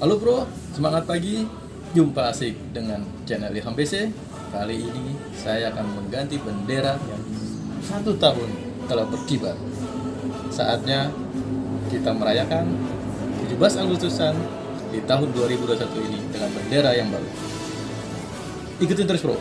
Halo bro, semangat pagi. Jumpa asik dengan channel Ilham PC. Kali ini saya akan mengganti bendera yang 1 tahun telah berkibar. Saatnya kita merayakan 17 Agustusan di tahun 2021 ini dengan bendera yang baru. Ikutin terus bro.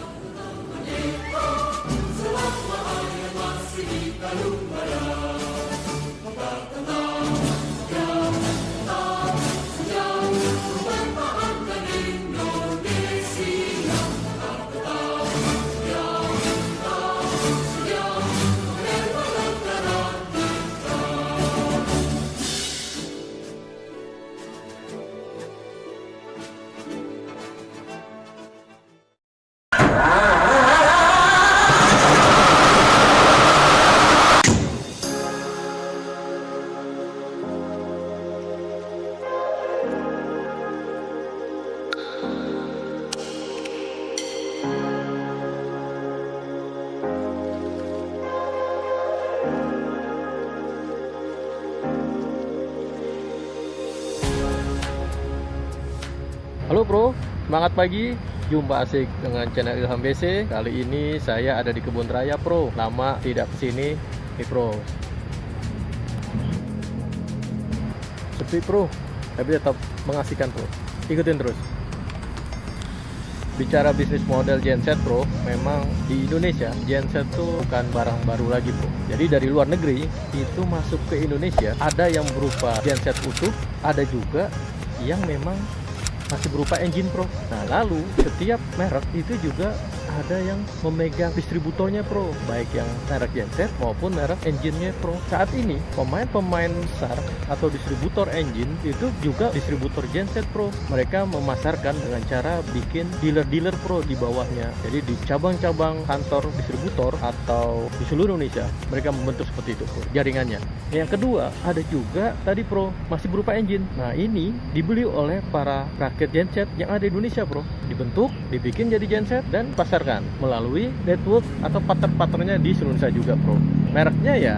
Halo bro, semangat pagi. Jumpa asik dengan channel Ilham BC. Kali ini saya ada di Kebun Raya bro. Lama tidak kesini nih bro. Sepi bro, tapi tetap mengasihkan bro. Ikutin terus. Bicara bisnis model genset bro, memang di Indonesia genset tuh bukan barang baru lagi bro. Jadi dari luar negeri itu masuk ke Indonesia, ada yang berupa genset utuh, ada juga yang memang masih berupa engine pro. Nah lalu setiap merek itu juga ada yang memegang distributornya pro, baik yang merek genset maupun merek engine-nya pro. Saat ini pemain-pemain besar atau distributor engine itu juga distributor genset pro. Mereka memasarkan dengan cara bikin dealer-dealer pro di bawahnya. Jadi di cabang-cabang kantor distributor atau di seluruh Indonesia mereka membentuk seperti itu pro, jaringannya. Yang kedua ada juga tadi pro masih berupa engine. Nah ini dibeli oleh para rakit genset yang ada di Indonesia bro, dibentuk, dibikin jadi genset dan pasarkan melalui network atau partner-partnernya di seluruh Indonesia juga bro. Mereknya ya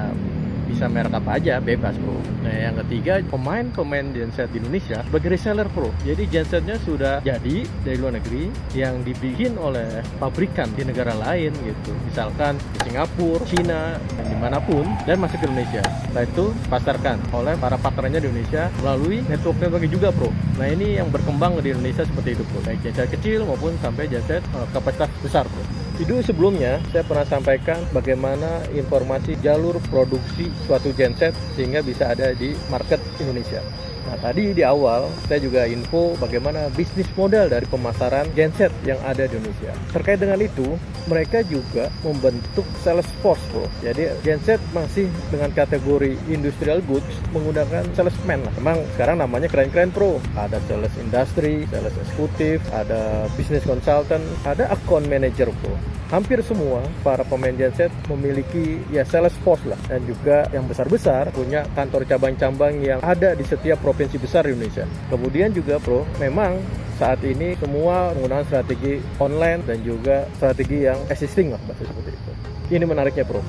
bisa merek apa aja, bebas bro. Nah yang ketiga pemain genset di Indonesia sebagai reseller pro. Jadi gensetnya sudah jadi dari luar negeri yang dibikin oleh pabrikan di negara lain gitu, misalkan di Singapura, Cina, dan dimanapun, dan masuk ke Indonesia. Setelah itu pasarkan oleh para partnernya di Indonesia melalui network-networknya juga bro. Nah ini yang berkembang di Indonesia seperti itu bro, baik genset kecil maupun sampai genset kapasitas besar bro. Video sebelumnya saya pernah sampaikan bagaimana informasi jalur produksi suatu genset sehingga bisa ada di market Indonesia. Nah tadi di awal saya juga info bagaimana bisnis model dari pemasaran genset yang ada di Indonesia. Terkait dengan itu mereka juga membentuk sales force bro. Jadi genset masih dengan kategori industrial goods menggunakan salesman lah. Memang sekarang namanya keren-keren pro. Ada sales industry, sales eksekutif, ada business consultant, ada account manager bro. Hampir semua para pemain genset memiliki ya sales force lah, dan juga yang besar-besar punya kantor cabang-cabang yang ada di setiap provinsi besar di Indonesia. Kemudian juga bro, memang saat ini semua menggunakan strategi online dan juga strategi yang existing lah, bahasa seperti itu. Ini menariknya bro.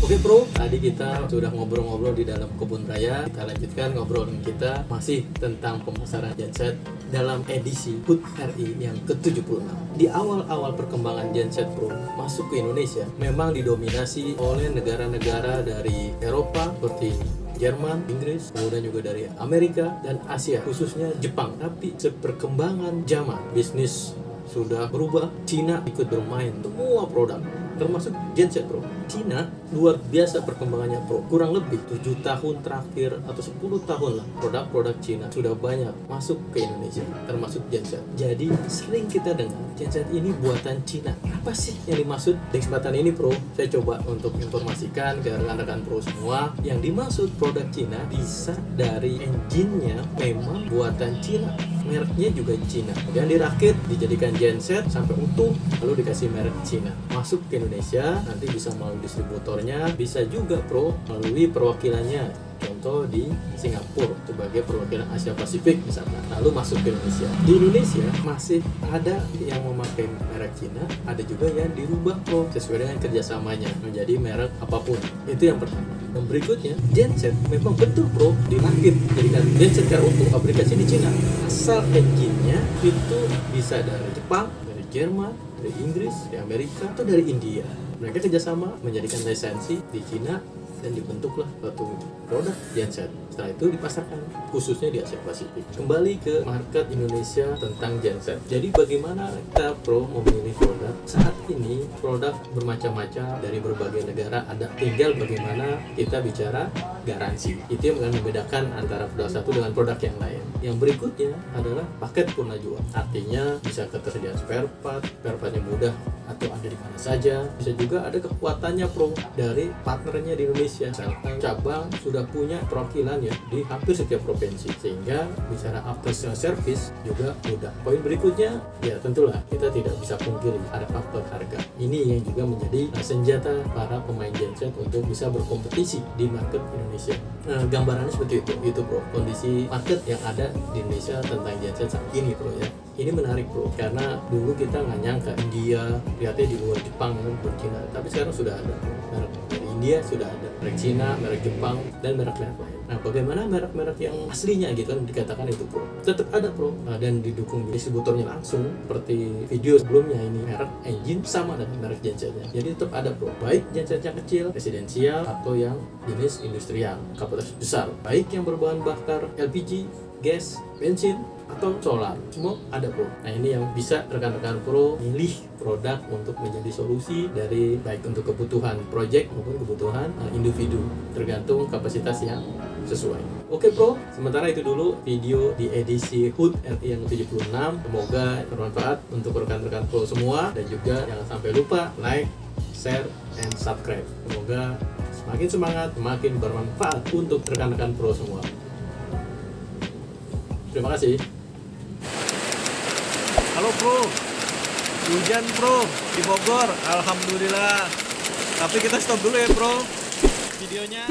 Oke bro, tadi kita sudah ngobrol-ngobrol di dalam Kebun Raya. Kita lanjutkan ngobrolan kita masih tentang pemasaran genset dalam edisi HUT RI yang ke-76. Di awal-awal perkembangan genset bro masuk ke Indonesia memang didominasi oleh negara-negara dari Eropa seperti Jerman, Inggris, kemudian juga dari Amerika dan Asia, khususnya Jepang. Tapi seperkembangan zaman, bisnis sudah berubah, Cina ikut bermain semua produk termasuk genset bro. Cina luar biasa perkembangannya bro. Kurang lebih 7 tahun terakhir atau 10 tahun lah produk-produk Cina sudah banyak masuk ke Indonesia termasuk genset. Jadi sering kita dengar genset ini buatan Cina. Apa sih yang dimaksud? Di kesempatan ini bro, saya coba untuk informasikan ke rekan-rekan pro semua, yang dimaksud produk Cina bisa dari engine-nya memang buatan Cina, mereknya juga Cina, kemudian dirakit dijadikan genset sampai utuh lalu dikasih merek Cina masuk ke Indonesia. Nanti bisa melalui distributornya, bisa juga bro melalui perwakilannya Contoh di Singapura sebagai perwakilan Asia Pasifik misalkan, lalu masuk ke Indonesia. Di Indonesia masih ada yang memakai merek Cina, ada juga yang dirubah Bro sesuai dengan kerjasamanya menjadi merek apapun. Itu yang pertama. Dan berikutnya, genset memang betul Bro dirakit jadikan genset secara utuh, fabrikasi di Cina. Asal engine-nya itu bisa dari Jepang, dari Jerman, dari Inggris, dari Amerika, atau dari India. Mereka kerjasama menjadikan lisensi di Cina dan dibentuklah suatu produk genset. Setelah itu dipasarkan khususnya di Asia Pasifik. Kembali ke market Indonesia tentang genset. Jadi bagaimana kita Pro memilih produk? Saat ini produk bermacam-macam dari berbagai negara ada. Tinggal bagaimana kita bicara garansi. Itu yang akan membedakan antara produk satu dengan produk yang lain. Yang berikutnya adalah paket purna jual. Artinya bisa ketersediaan spare partnya mudah atau ada di mana saja. Bisa juga ada kekuatannya Pro dari partnernya di Indonesia. Misalkan cabang sudah punya perwakilan ya di hampir setiap provinsi, sehingga bicara after sales service juga mudah. Poin berikutnya ya tentulah kita tidak bisa pungkiri ada faktor harga. Ini yang juga menjadi senjata para pemain genset untuk bisa berkompetisi di market Indonesia. Nah, gambarannya seperti itu Bro, kondisi market yang ada di Indonesia tentang genset saat ini Bro ya. Ini menarik Bro, karena dulu kita nggak nyangka India, lihatnya di luar Jepang, bukan Cina, tapi sekarang sudah ada merek dari India, sudah ada merek Cina, merek Jepang, dan merek-merek lain. Nah, bagaimana merek-merek yang aslinya gitu kan dikatakan itu Bro? Tetap ada Bro, dan didukung distributornya langsung seperti video sebelumnya ini merek engine sama dengan merek gensetnya. Jadi tetap ada Bro, baik genset yang kecil, residensial atau yang jenis industrial, kapasitas besar, baik yang berbahan bakar LPG, gas, bensin, atau solar, semua ada Bro. Nah, ini yang bisa rekan-rekan Pro milih produk untuk menjadi solusi dari baik untuk kebutuhan project maupun kebutuhan individu, tergantung kapasitas yang sesuai. Oke Bro, sementara itu dulu video di edisi HUT RI yang 76. Semoga bermanfaat untuk rekan-rekan Pro semua, dan juga jangan sampai lupa like, share, and subscribe. Semoga semakin semangat, semakin bermanfaat untuk rekan-rekan Pro semua. Terima kasih. Halo Bro, hujan Bro di Bogor, alhamdulillah. Tapi kita stop dulu ya Bro videonya.